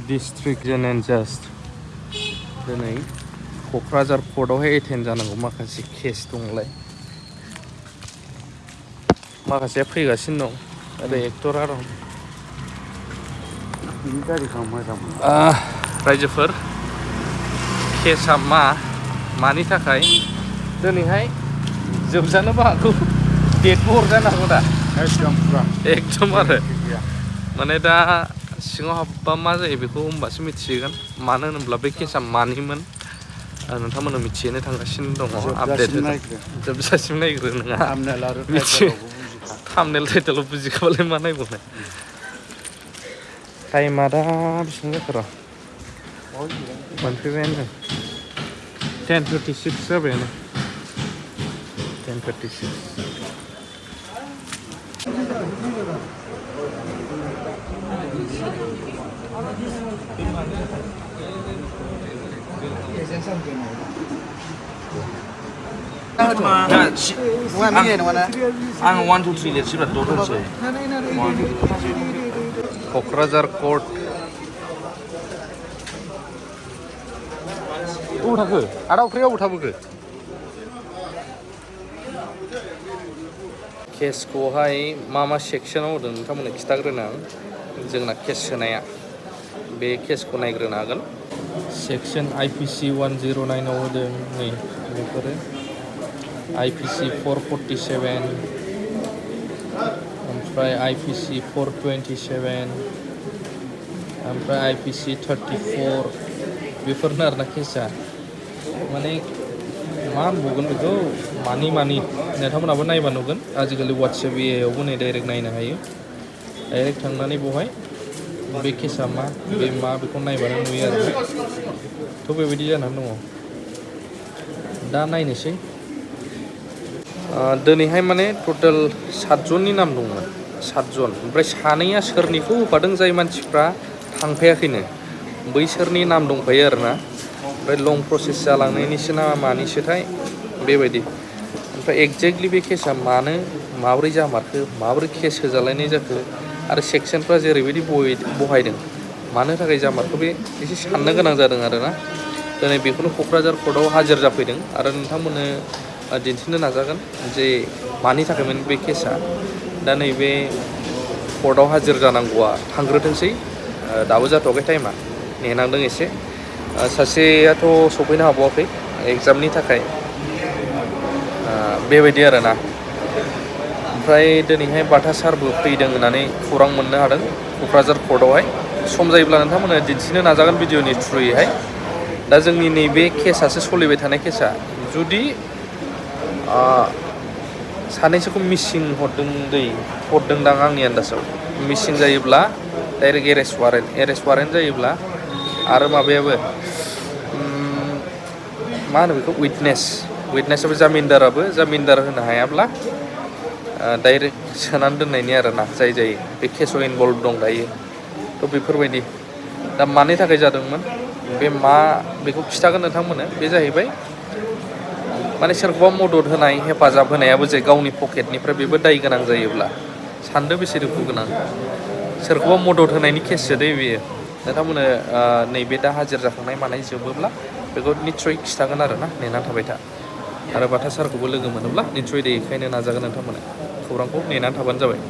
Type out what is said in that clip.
District and just दिनै Kokrajhar कर्टआवहाय attend जानांगौ माखासे केस दंलाय माखासेया फैगासिनो दं आरो एक्टरा दं रायजोफोर केसआ मानि थाखाय दिनैहाय जोबजानोबो हागौ डेटबो हरजानो हागौ दा एकदम आरो माने दा सिङाव हाबबा मा जायो बेखौ होमबासो मिथिगोन मानो होनोब्ला बे केसआ मानिमोन नोंथांमोना मिथिनो थांगासिनो दङ आपडेट जोबजासिम नायग्रो नङा थाम्बनेल टाइटेलाव बुजिखाबालाय मा नायबावनो टाइमा दा बेसेबां जाखो र' मोनफैबायानो 10:36 जाबायानो 10:36 आं 1 2 3 लिरसिब्रा द' दोनसै क'क्राझार कर्ट अबाव थाखो आदा अख्रिया अबाव थाबोखो केसखौहाय मा सेक्सनाव होदों नोंथांमोननो खिथाग्रोनो आं जोंना केस होनाया बे केसखौ नायग्रोनो हागोन सेक्सन IPC 109 आव होदों नै बेफोरो IPC 447 ओमफ्राय IPC 427 ओमफ्राय IPC 34 बेफोरनो आरोना केसआ माने मा होनबावगोन बेखौ मानि नोंथांमोनाबो नायबा नुगोन आजिखालि WhatsApp आवबो नै डाइरेक्ट नायनो हायो डाइरेक्ट थांनानै बेवहाय बे केसआ मा बेखौ नायबानो नुयो आरो थ' बेबायदि जानानै दङ दा नायनोसै दिनैहाय माने टटेल 7 जननि नाम दंमोन 7 जन ओमफ्राय सानैया सोरनिखौ होफादों जाय मानसिफ्रा थांफायाखैनो बैसोरनि नाम दंफायो आरोना ओमफ्राय लं प्रसेस जालांनायनिसो ना मानिसोथाय बेबायदि ओमफ्राय एक्जेक्टलि बे केसआ माबोरै जामारखो माबोरै केस होजालायनाय जाखो आरो सेक्सनफ्रा जेरैबायदि बहायदों मानो थाखाय जामारखो बे एसे साननो गोनां जादों आरोना दिनै बेखौनो क'क्राझार कर्टआव हाजिर जाफैदों आरो नोंथांमोननो दिन्थिनो नाजागोन जे मानि थाखायमोन बे केसआ दा नैबे कर्टआव हाजिर जानांगौआ थांग्रोथोंसै दाबो जाथ'वाखै टाइमा नेनांदों एसे सासेयाथ' सफैनो हाबावाखै एग्जामनि थाखाय बेबायदि आरोना ओमफ्राय दिनैहाय बाथा सारबो फैदों होननानै खौरां मोननो हादों क'क्राझार कर्टआवहाय सम जायोब्ला नोंथांमोना दिन्थिनो नाजागोन भिडिअनि थ्रुयैहाय दा जोंनि नैबे केसआसो सोलिबाय थानाय केसआ जुदि सानैसोखौ मिसिं हरदोंदां आंनि आन्दाजाव मिसिं जायोब्ला डाइरेक्ट एरेस्ट वारेन्ट जायोब्ला आरो माबायाबो मा होनो बेखौ उइटनेसआबो जामिनदार होनो हायाब्ला डाइरेक्ट सोनानै दोननायनि आरोना जाय बे केसआव इनभल्भ दं दायो थ' बेफोरबायदि दा मानि थाखाय जादोंमोन बेखौ खिथागोन नोंथांमोननो बे जाहैबाय माने सोरखौबा मदद होनाय हेफाजाब होनायाबो जे गावनि पकेटनिफ्राय बेबो दाय गोनां जायोब्ला सानदो बेसे दुखु गोनां सोरखौबा मदद होनायनि केससो दै बेयो नोंथांमोननो नैबे दा हाजिर जाखांनाय मानाय जोबोब्ला बेखौ निस्सय खिथागोन आरोना नेनानै थाबाय था आरो बाथा सारखौबो लोगो मोनोब्ला निस्सय देखायनो नाजागोन नोंथांमोना खौरांखौ नेनानै थाबानो जाबाय